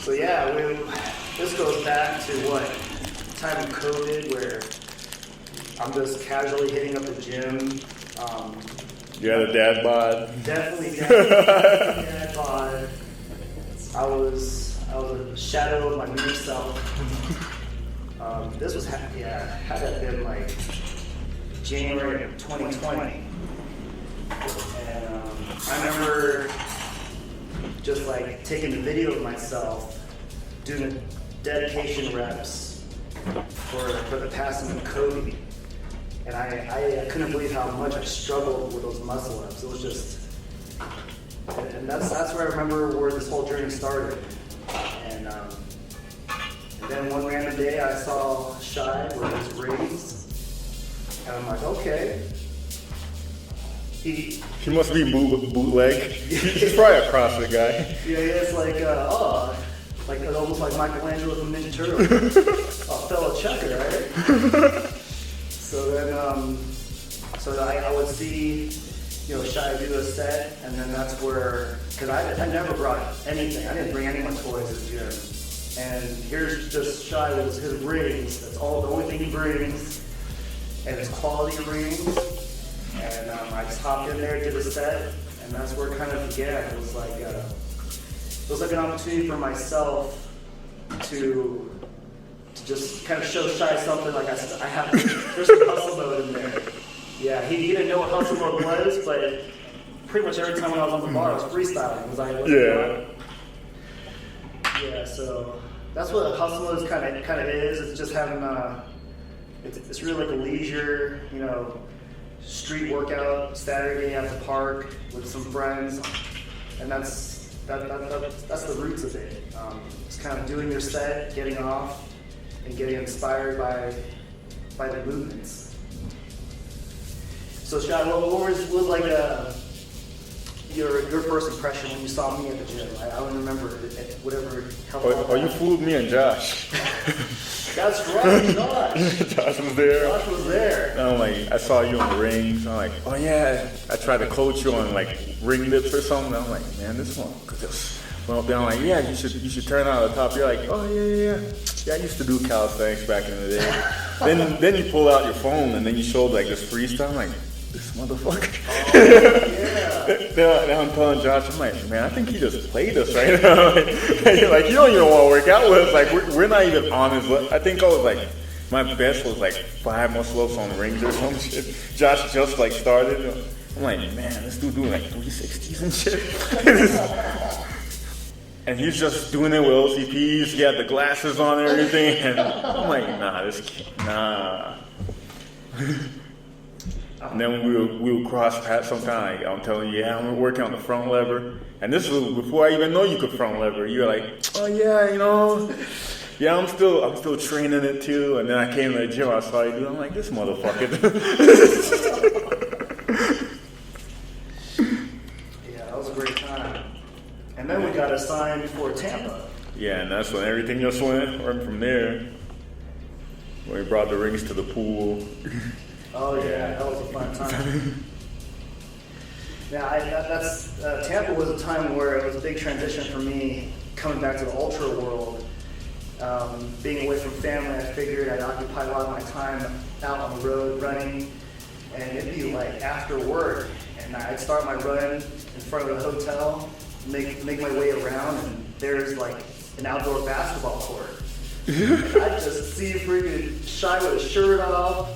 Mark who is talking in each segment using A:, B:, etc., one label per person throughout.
A: So yeah, this goes back to what time of COVID where I'm just casually hitting up the gym.
B: You had a dad bod?
A: Definitely dad bod. I was a shadow of my new self. This was had to have been like January of 2020, and I remember just like taking a video of myself doing the dedication reps for the passing of Kobe. And I couldn't believe how much I struggled with those muscle ups. It was just, and that's where I remember where this whole journey started. And then one random day I saw Shy with his rings, and I'm like, okay. He
B: must be bootleg. He's probably a CrossFit guy.
A: Yeah, it's like, almost like Michelangelo from Ninja Turtles. A fellow checker, right? So then, I would see, Shy do a set, and then that's where, because I never brought anything. I didn't bring any of my toys to the gym. And here's just Shy with his rings. That's the only thing he brings, and his quality rings. And I just hopped in there, did a set, and that's where it kind of began. It was like an opportunity for myself to just kind of show Shy something. Like I have, there's some Hustlemode in there. Yeah, he didn't know what Hustlemode was, but pretty much every time when I was on the bar, I was freestyling. It was like, yeah. So that's what Hustlemode kind of is. It's just having it's really like a leisure, street workout Saturday at the park with some friends, and that's the roots of it. It's kind of doing your set, getting off, and getting inspired by the movements. So Shy, what was like your first impression when you saw me at the gym? I don't remember whatever.
B: Oh, you fooled me and Josh.
A: That's right, Josh.
B: Josh was there.
A: Josh was there.
B: And I'm like, I saw you on the rings. I'm like, oh yeah. I tried to coach you on like ring lips or something. I'm like, man, this one could just. Well, then I'm like, yeah, you should turn out the top. You're like, oh yeah. I used to do calisthenics back in the day. then you pull out your phone and then you showed like this freestyle. I'm like, this motherfucker.
A: Oh, yeah.
B: Then I'm telling Josh, I'm like, man, I think he just played us right now. like, you don't even want to work out with us. Like, we're not even on his level. I think I was like, my best was like 5 muscle ups on rings or some shit. Josh just like started. I'm like, man, this dude doing like 360s and shit. And he's just doing it with OCPs. He had the glasses on and everything. And I'm like, nah. And then we would cross paths sometime. Like, I'm telling you, yeah, I'm working on the front lever. And this was before I even know you could front lever. You're like, oh yeah, yeah, I'm still training it too. And then I came to the gym, I saw you do it. I'm like, this motherfucker.
A: Yeah, that was a great time. And then we got assigned for Tampa.
B: Yeah, and that's when everything just went from there. When we brought the rings to the pool.
A: Oh yeah, that was a fun time. Yeah, Tampa was a time where it was a big transition for me coming back to the ultra world. Being away from family, I figured I'd occupy a lot of my time out on the road running, and it'd be like after work, and I'd start my run in front of the hotel, make my way around, and there's like an outdoor basketball court. And I'd just see freaking Shy with his shirt off,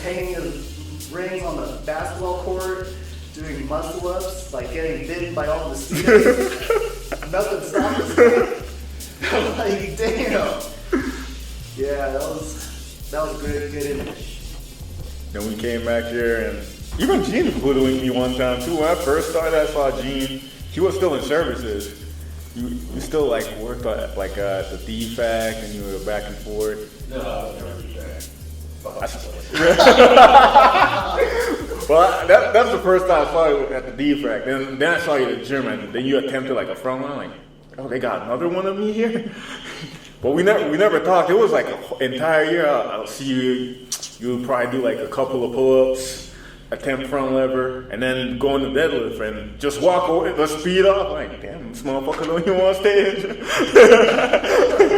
A: hanging his rings on the basketball court, doing muscle ups, like getting bitten by all the mosquitoes. Nothing stopped us. I'm like, damn. Yeah, that was a good image.
B: Then we came back here, and even Gene was hoodwinking me one time too. When I first started, I saw Gene. He was still in services. You still like worked at like the DFAC, and you were back and forth.
C: No, I was never DFAC.
B: Well, that's the first time I saw you at the DFAC. Then I saw you at the gym, and then you attempted like a front line. Like, oh, they got another one of me here. But we never talked. It was like an entire year. I'll see you. You would probably do like a couple of pull-ups, attempt front lever, and then go into deadlift and just walk away, let's speed up. Like, damn, this motherfucker don't even want to stay.
C: It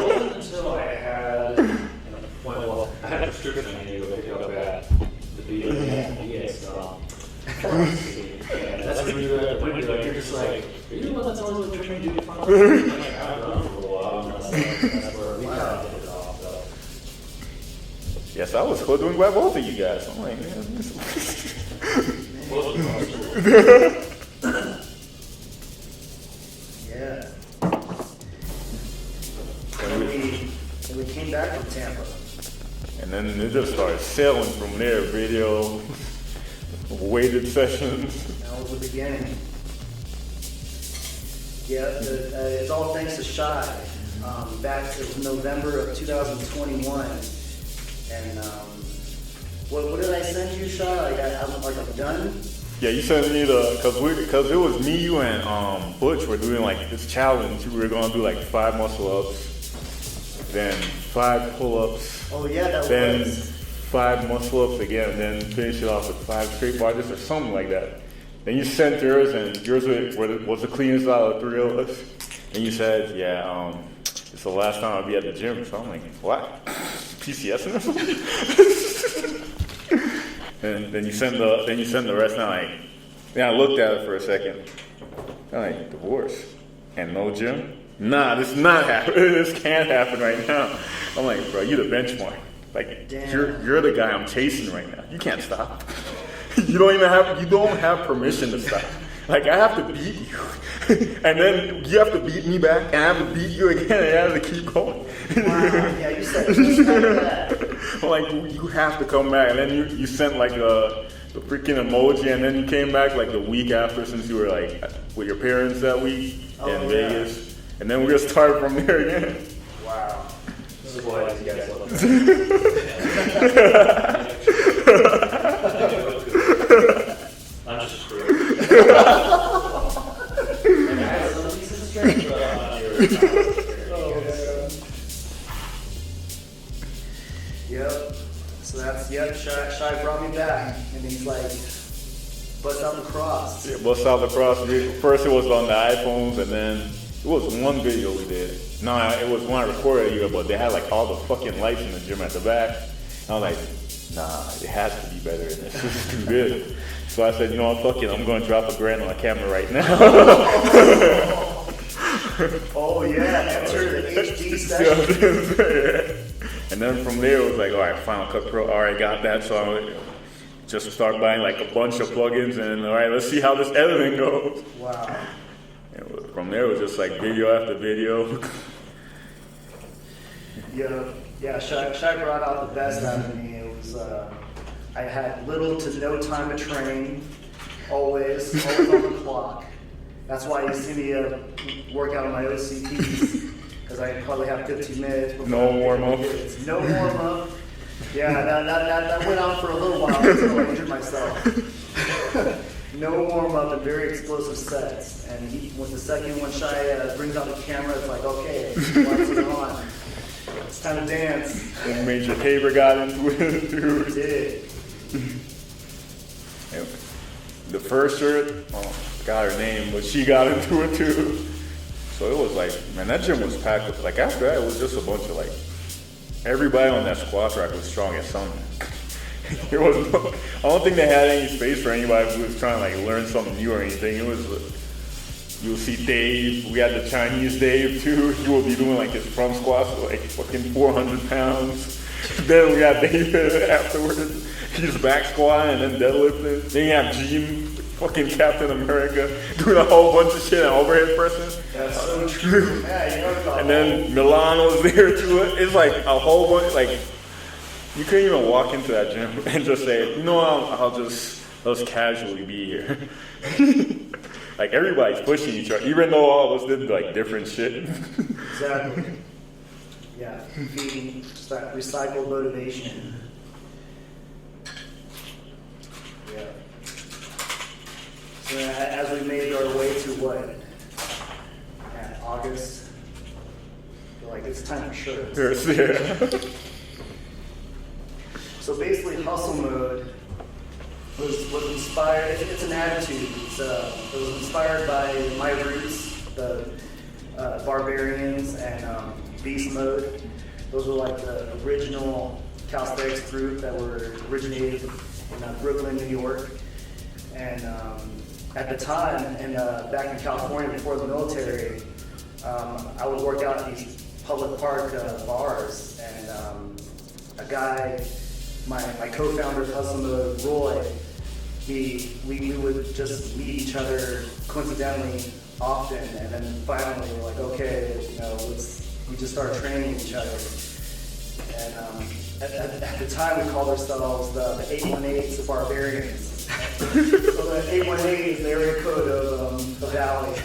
C: wasn't until I had, well, I had a prescription I needed to go pick up at the BA stuff. And that's when you're at the point where you're just like, are you the one that's always been training to do front lever? I'm like, I've done it for a while, and that's where we kind of did it off, though.
B: Yes, I was hoodwinked by both of you guys. I'm like, man, this
A: Yeah. And we came back from Tampa.
B: and then it just started sailing from there. Video, weighted sessions.
A: That was the beginning. Yeah, it's all thanks to Shy. Back to November of 2021. And what did I send you, Shy? I'm done?
B: Yeah, you sent me because it was me, you, and Butch were doing like this challenge. We were gonna do like 5 muscle ups, then 5 pull ups.
A: Oh yeah, that
B: Then
A: was.
B: 5 muscle ups again, and then finish it off with 5 straight bars or something like that. Then you sent yours, and yours was the cleanest out of the 3 of us. And you said, yeah, it's the last time I'll be at the gym. So I'm like, what? PCS or something? And then you send the rest. And I looked at it for a second. I'm like, divorce and no gym? Nah, this is not happening. This can't happen right now. I'm like, bro, you the benchmark. Like,
A: damn.
B: you're the guy I'm chasing right now. You can't stop. You don't have permission to stop. Like, I have to beat you, and then you have to beat me back, and I have to beat you again, and I have to keep going.
A: Wow, yeah, you said just like that.
B: Like, you have to come back, and then you sent like the freaking emoji, and then you came back like the week after, since you were like with your parents that week in Vegas, and then we're gonna start from there again.
A: Wow.
C: This is why you guys love I'm just screwed. I had some decent strength, but I'm not here.
A: Yep. So that's, Shy brought me back, and he's like, bust out the cross.
B: Yeah, bust out the cross. First it was on the iPhones, and then it was one video we did. No, it was one I recorded you, but they had like all the fucking lights in the gym at the back. And I was like, nah, it has to be better than this. This is too good. So I said, you know what, fuck it, I'm going to drop $1,000 on the camera right now.
A: Oh yeah, enter the HD session.
B: And then from there, it was like, all right, Final Cut Pro, all right, got that. So I just start buying like a bunch of plugins, and all right, let's see how this editing goes.
A: Wow.
B: And from there, it was just like video after video.
A: Yeah, Shy brought out the best out of me. It was, I had little to no time to train, always on the clock. That's why you see me work out on my OCPs, because I probably have 15 minutes.
B: No warm-up.
A: No warm-up. Yeah, that went on for a little while until I injured myself. No warm-up and very explosive sets. And with the second one, Shy brings out the camera, it's like, okay, lights are on. It's time to dance.
B: And Major Tabor got into it too.
A: We did.
B: The first shirt, I forgot her name, but she got into it too. So it was like, man, that gym was packed with, like, after that, it was just a bunch of like, everybody on that squat rack was strong as something. There was no, I don't think they had any space for anybody who was trying to like learn something new or anything. It was, you'll see Dave, we had the Chinese Dave too. He will be doing like his front squats with like fucking 400 pounds. Then we got David afterwards. He's back squatting and then deadlifting. Then you have Gene, fucking Captain America, doing a whole bunch of shit and overhead pressing.
A: That's so true. Yeah, you know about
B: And then Milan was there too. It's like a whole bunch, like, you couldn't even walk into that gym and just say, you know, I'll just casually be here. Like, everybody's pushing each other, even though all of us did like different shit.
A: Exactly. Yeah, feeding, just that recycled motivation. Yeah. So as we made our way to what? August? We're like, it's time for shirts.
B: Yeah.
A: So basically, Hustlemode was inspired. It's an attitude. It was inspired by my roots, the Barbarians and Beast Mode. Those were like the original calisthenics group that were originated in Brooklyn, New York. And at the time, and back in California before the military, I would work out at these public park bars, and a guy, my co-founder of Hustlemode, Roy, we would just meet each other coincidentally often, and then finally we're like, okay, we just started training each other. And at the time we called ourselves the 818s, the Barbarians. So the 818 is the area code of the Valley.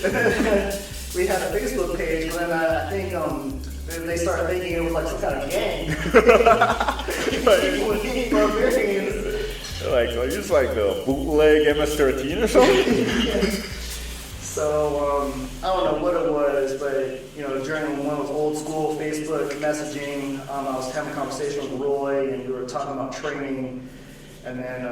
A: And then we had a Facebook page, and then I think they started thinking it was like some kind of gang. 818 Barbarians.
B: Like, are you just like the bootleg MS-13 or something?
A: So, I don't know what it was, but, during one of those old school Facebook messaging, I was having a conversation with Roy, and we were talking about training, and then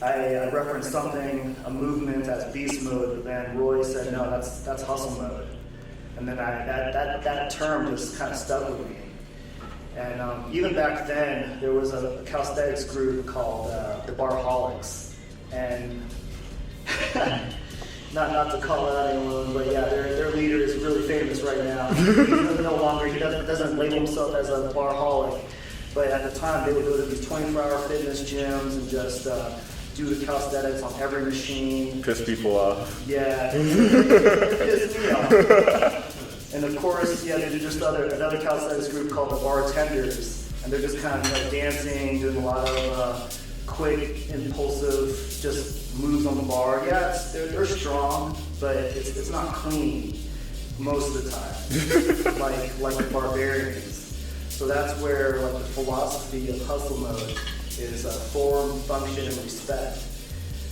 A: I referenced something, a movement as Beast Mode, but then Roy said, no, that's Hustle Mode. And then that term just kind of stuck with me. And even back then, there was a calisthenics group called the Barholics, and not to call out anyone, but yeah, their leader is really famous right now. He's no longer, he doesn't label himself as a barholic, but at the time they would go to these 24-hour fitness gyms and just do the calisthenics on every machine.
B: Piss people off.
A: Yeah, piss me off. And of course, yeah, there's just another calisthenics group called the Bartenders, and they're just kind of dancing, doing a lot of quick, impulsive, just moves on the bar. Yeah, they're strong, but it's not clean most of the time, like the Barbarians. So that's where like the philosophy of Hustle Mode is form, function, and respect.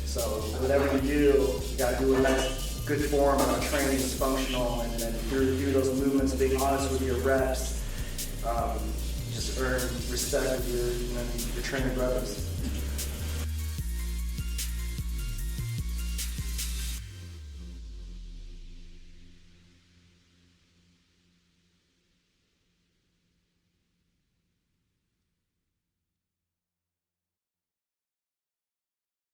A: So whatever you do, you gotta do it in good form, and training is functional, and then through those movements, being honest with your reps, you just earn respect with your training brothers.